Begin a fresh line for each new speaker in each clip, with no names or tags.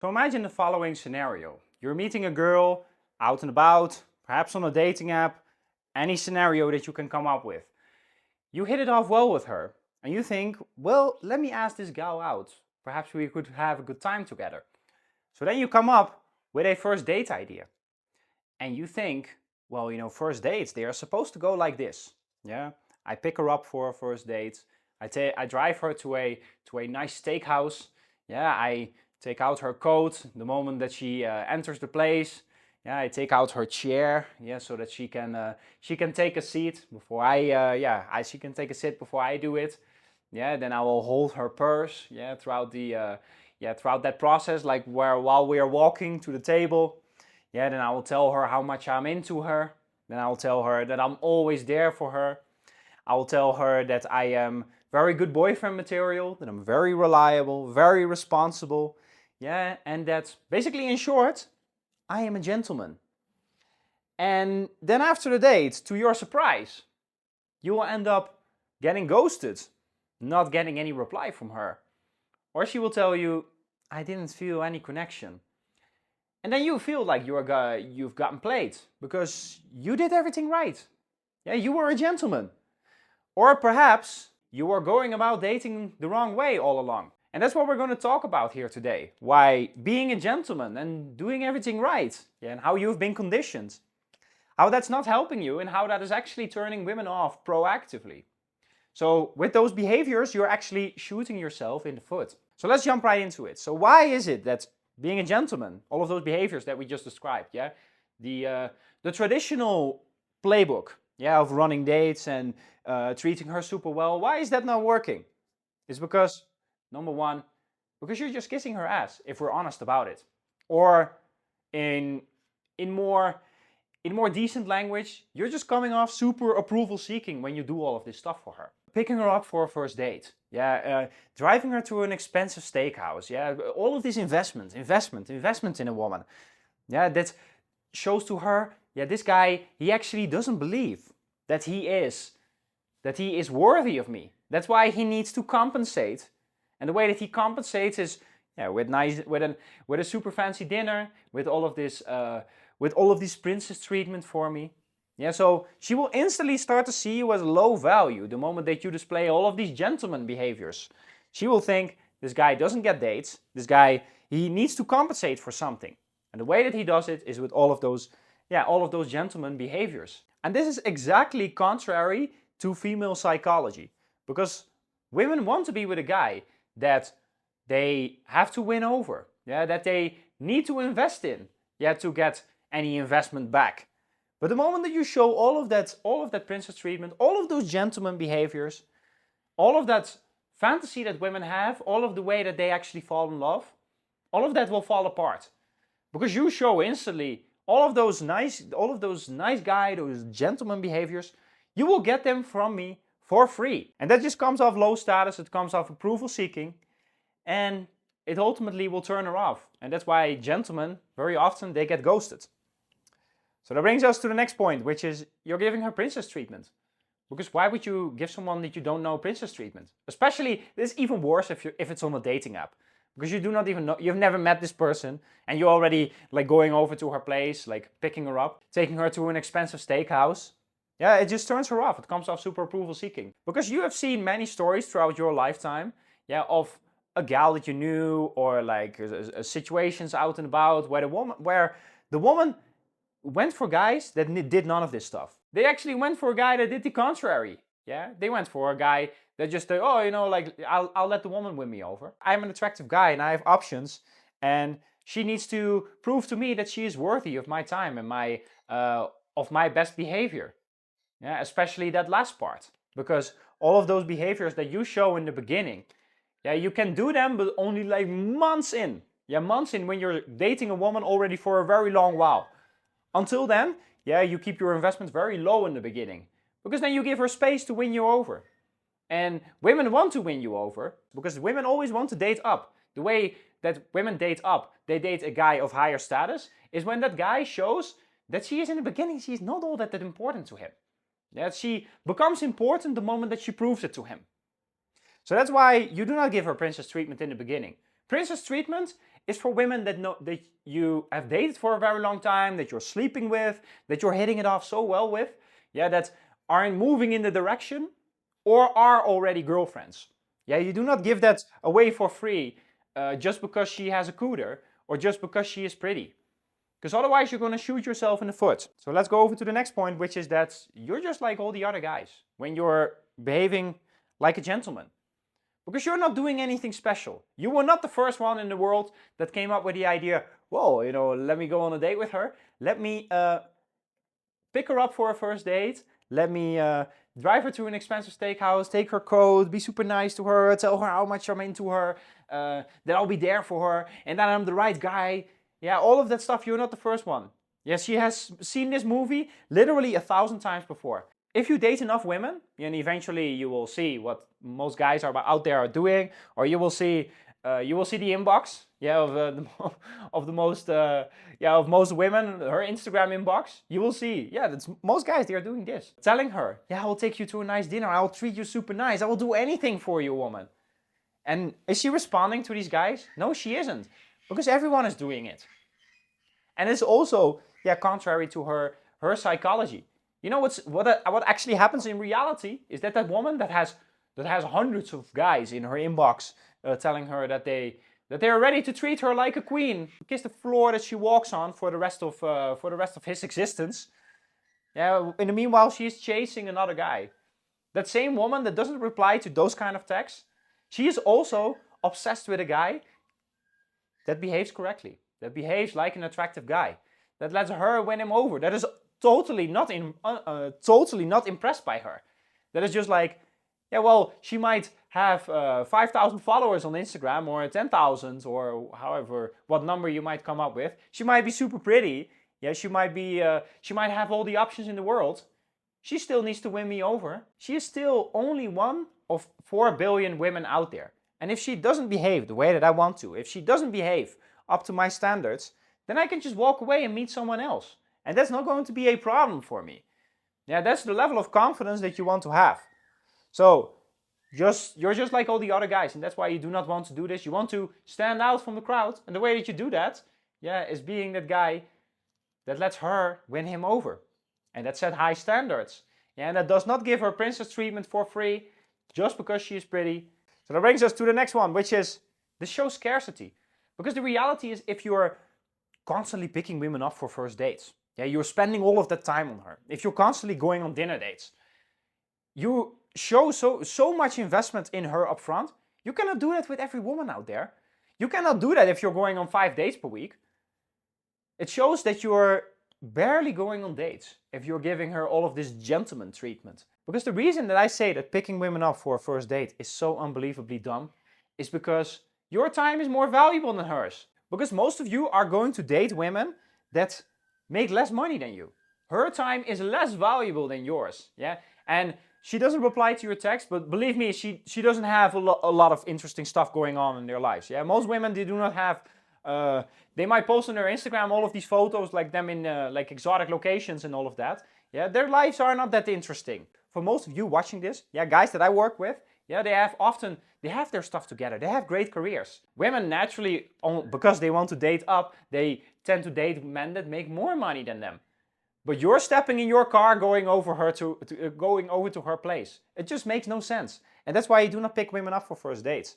So imagine the following scenario. You're meeting a girl out and about, perhaps on a dating app, any scenario that you can come up with. You hit it off well with her and you think, well, let me ask this gal out. Perhaps we could have a good time together. So then you come up with a first date idea and you think, well, first dates, they are supposed to go like this. Yeah, I pick her up for a first date. I drive her to a nice steakhouse. Yeah, I take out her coat the moment that she enters the place. Yeah, I take out her chair. Yeah, so that she can take a seat before she can take a seat before I do it. Yeah, then I will hold her purse. Yeah, throughout that process, like while we are walking to the table. Yeah, then I will tell her how much I'm into her. Then I'll tell her that I'm always there for her. I will tell her that I am very good boyfriend material, that I'm very reliable, very responsible. Yeah, and that basically in short, I am a gentleman. And then after the date, to your surprise, you will end up getting ghosted, not getting any reply from her. Or she will tell you, I didn't feel any connection. And then you feel like you've gotten played because you did everything right. Yeah, you were a gentleman. Or perhaps you were going about dating the wrong way all along. And that's what we're going to talk about here today. Why being a gentleman and doing everything right, yeah, and how you've been conditioned. How that's not helping you and how that is actually turning women off proactively. So with those behaviors, you're actually shooting yourself in the foot. So let's jump right into it. So why is it that being a gentleman, all of those behaviors that we just described, yeah, the traditional playbook, yeah, of running dates and treating her super well, why is that not working? It's because, number one, because you're just kissing her ass, if we're honest about it. Or in more decent language, you're just coming off super approval seeking when you do all of this stuff for her. Picking her up for a first date, yeah, driving her to an expensive steakhouse, yeah, all of these investment in a woman, yeah, that shows to her, yeah, this guy, he actually doesn't believe that he is worthy of me. That's why he needs to compensate, and the way that he compensates is, yeah, with a super fancy dinner, with all of this princess treatment for me. Yeah, so she will instantly start to see you as low value the moment that you display all of these gentleman behaviors. She will think, this guy doesn't get dates, this guy, he needs to compensate for something. And the way that he does it is with all of those gentleman behaviors. And this is exactly contrary to female psychology. Because women want to be with a guy that they have to win over, yeah, that they need to invest in, yeah, to get any investment back. But the moment that you show all of that princess treatment, all of those gentleman behaviors, all of that fantasy that women have, all of the way that they actually fall in love, all of that will fall apart. Because you show instantly all of those nice guy, those gentleman behaviors, you will get them from me for free. And that just comes off low status, it comes off approval seeking, and it ultimately will turn her off. And that's why gentlemen, very often, they get ghosted. So that brings us to the next point, which is you're giving her princess treatment. Because why would you give someone that you don't know princess treatment? Especially, this is even worse if it's on a dating app. Because you do not even know, you've never met this person, and you're already like going over to her place, like picking her up, taking her to an expensive steakhouse. Yeah, it just turns her off. It comes off super approval seeking. Because you have seen many stories throughout your lifetime, yeah, of a gal that you knew, or like situations out and about where the woman went for guys that did none of this stuff. They actually went for a guy that did the contrary. Yeah, they went for a guy that just said, oh, like I'll let the woman win me over. I'm an attractive guy and I have options, and she needs to prove to me that she is worthy of my time and of my best behavior. Yeah, especially that last part, because all of those behaviors that you show in the beginning, yeah, you can do them, but only like months in. Yeah, months in when you're dating a woman already for a very long while. Until then, yeah, you keep your investment very low in the beginning, because then you give her space to win you over. And women want to win you over because women always want to date up. The way that women date up, they date a guy of higher status, is when that guy shows that she is in the beginning, she's not all that important to him. That she becomes important the moment that she proves it to him. So that's why you do not give her princess treatment in the beginning. Princess treatment is for women that know that you have dated for a very long time, that you're sleeping with, that you're hitting it off so well with, yeah, that aren't moving in the direction or are already girlfriends. Yeah, you do not give that away for free just because she has a cooter or just because she is pretty. Because otherwise you're going to shoot yourself in the foot. So let's go over to the next point, which is that you're just like all the other guys when you're behaving like a gentleman. Because you're not doing anything special. You were not the first one in the world that came up with the idea, well, you know, let me go on a date with her. Let me pick her up for a first date. Let me drive her to an expensive steakhouse, take her coat, be super nice to her, tell her how much I'm into her, that I'll be there for her, and that I'm the right guy. Yeah, all of that stuff, you're not the first one. Yes, she has seen this movie literally 1,000 times before. If you date enough women, and eventually you will see what most guys are out there are doing, or you will see the inbox, yeah, of the most of most women, her Instagram inbox. You will see, yeah, that's most guys, they are doing this, telling her, yeah, I will take you to a nice dinner, I'll treat you super nice, I will do anything for you, woman. And is she responding to these guys? No, she isn't, because everyone is doing it. And it's also, yeah, contrary to her psychology. You know what actually happens in reality is that woman that has hundreds of guys in her inbox telling her that they are ready to treat her like a queen, kiss the floor that she walks on for the rest of his existence. Yeah, in the meanwhile she's chasing another guy. That same woman that doesn't reply to those kind of texts, she is also obsessed with a guy that behaves correctly, that behaves like an attractive guy, that lets her win him over, that is totally not impressed by her. That is just like, yeah, well, she might have 5,000 followers on Instagram or 10,000 or however, what number you might come up with. She might be super pretty. Yeah, she might have all the options in the world. She still needs to win me over. She is still only one of 4 billion women out there. And if she doesn't behave the way that I want to, if she doesn't behave up to my standards, then I can just walk away and meet someone else. And that's not going to be a problem for me. Yeah, that's the level of confidence that you want to have. So you're just like all the other guys, and that's why you do not want to do this. You want to stand out from the crowd, and the way that you do that, yeah, is being that guy that lets her win him over. And that set high standards. Yeah, and that does not give her princess treatment for free just because she is pretty. So that brings us to the next one, which is the show scarcity. Because the reality is, if you're constantly picking women up for first dates, yeah, you're spending all of that time on her. If you're constantly going on dinner dates, you show so much investment in her up front. You cannot do that with every woman out there. You cannot do that if you're going on 5 dates per week. It shows that you're barely going on dates if you're giving her all of this gentleman treatment. Because the reason that I say that picking women up for a first date is so unbelievably dumb is because your time is more valuable than hers. Because most of you are going to date women that make less money than you. Her time is less valuable than yours, yeah? And she doesn't reply to your text, but believe me, she doesn't have a lot of interesting stuff going on in their lives, yeah? Most women, they do not have, they might post on their Instagram all of these photos, like them in like exotic locations and all of that, yeah? Their lives are not that interesting. For most of you watching this, yeah, guys that I work with, yeah, they have their stuff together. They have great careers. Women naturally, because they want to date up, they tend to date men that make more money than them. But you're stepping in your car going over to her place. It just makes no sense. And that's why you do not pick women up for first dates.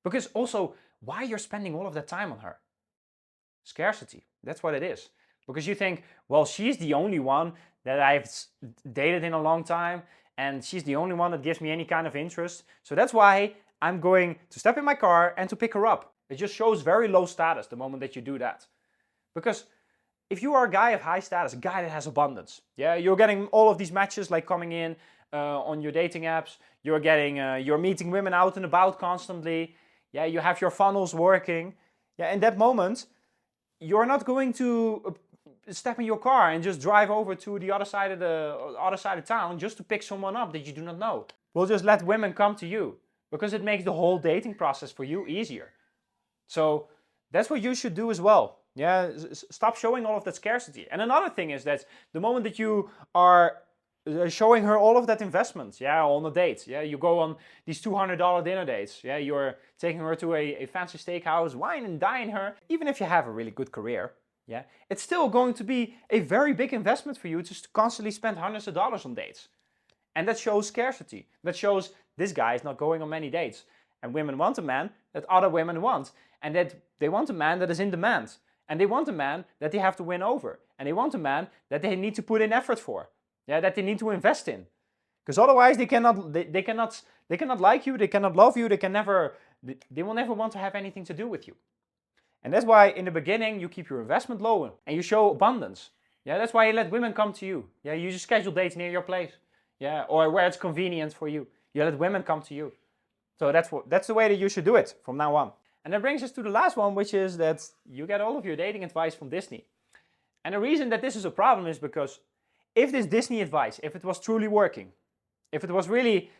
Because also, why you're spending all of that time on her? Scarcity. That's what it is. Because you think, well, she's the only one that I've dated in a long time, and she's the only one that gives me any kind of interest. So that's why I'm going to step in my car and to pick her up. It just shows very low status the moment that you do that. Because if you are a guy of high status, a guy that has abundance, yeah, you're getting all of these matches like coming in on your dating apps, you're meeting women out and about constantly, yeah, you have your funnels working, yeah, in that moment, you're not going to step in your car and just drive over to the other side of town just to pick someone up that you do not know. We'll just let women come to you because it makes the whole dating process for you easier. So that's what you should do as well. Yeah, stop showing all of that scarcity. And another thing is that the moment that you are showing her all of that investment, yeah, on a date. Yeah, you go on these $200 dinner dates. Yeah, you're taking her to a fancy steakhouse, wine and dine her. Even if you have a really good career, yeah, it's still going to be a very big investment for you to constantly spend hundreds of dollars on dates. And that shows scarcity. That shows this guy is not going on many dates. And women want a man that other women want. And that they want a man that is in demand. And they want a man that they have to win over. And they want a man that they need to put in effort for. Yeah, that they need to invest in. Because otherwise they cannot like you, they cannot love you, they will never want to have anything to do with you. And that's why in the beginning you keep your investment low and you show abundance. Yeah, that's why you let women come to you. Yeah, you just schedule dates near your place. Yeah, or where it's convenient for you. You let women come to you. So that's the way that you should do it from now on. And that brings us to the last one, which is that you get all of your dating advice from Disney. And the reason that this is a problem is because if this Disney advice, if it was truly working, if it was really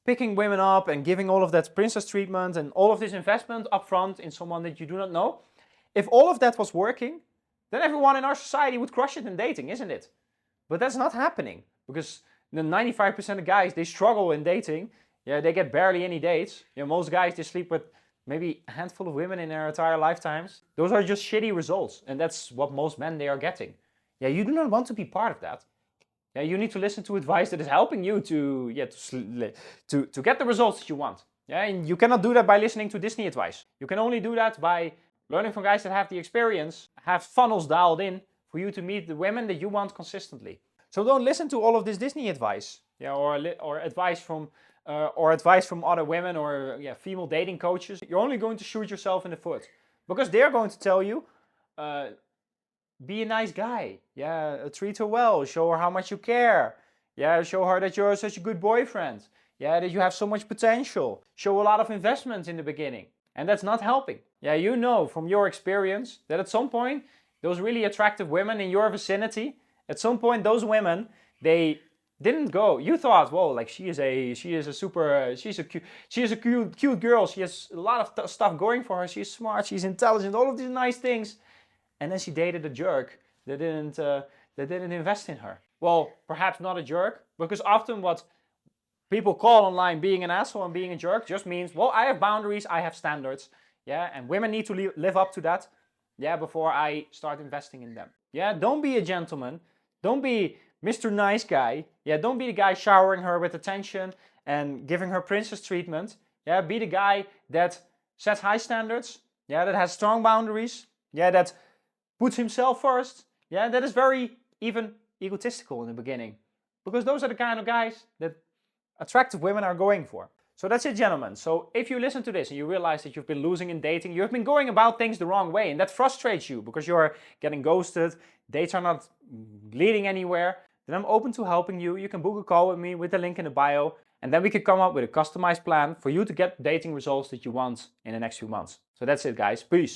picking women up and giving all of that princess treatment and all of this investment up front in someone that you do not know, if all of that was working, then everyone in our society would crush it in dating, isn't it? But that's not happening because the 95% of guys, they struggle in dating. Yeah, they get barely any dates. You know, most guys, they sleep with maybe a handful of women in their entire lifetimes. Those are just shitty results, and that's what most men they are getting. Yeah, you do not want to be part of that. Yeah, you need to listen to advice that is helping you to get the results that you want. Yeah, and you cannot do that by listening to Disney advice. You can only do that by learning from guys that have the experience, have funnels dialed in for you to meet the women that you want consistently. So don't listen to all of this Disney advice, yeah, or advice from other women or female dating coaches. You're only going to shoot yourself in the foot because they're going to tell you, be a nice guy, yeah, treat her well, show her how much you care, yeah, show her that you're such a good boyfriend, yeah, that you have so much potential, show a lot of investment in the beginning, and that's not helping. Yeah, you know from your experience that at some point those really attractive women in your vicinity, at some point those women, they didn't go. You thought, whoa, like she's a cute girl. She has a lot of stuff going for her. She's smart. She's intelligent. All of these nice things. And then she dated a jerk that didn't invest in her. Well, perhaps not a jerk, because often what people call online being an asshole and being a jerk just means, well, I have boundaries, I have standards, yeah, and women need to live up to that, yeah, before I start investing in them. Yeah, don't be a gentleman. Don't be Mr. Nice Guy. Yeah, don't be the guy showering her with attention and giving her princess treatment. Yeah, be the guy that sets high standards. Yeah, that has strong boundaries. Yeah, that puts himself first. Yeah, that is very even egotistical in the beginning. Because those are the kind of guys that attractive women are going for. So that's it, gentlemen. So if you listen to this and you realize that you've been losing in dating, you've been going about things the wrong way, and that frustrates you because you're getting ghosted, dates are not leading anywhere, then I'm open to helping you. You can book a call with me with the link in the bio, and then we can come up with a customized plan for you to get dating results that you want in the next few months. So that's it, guys. Peace.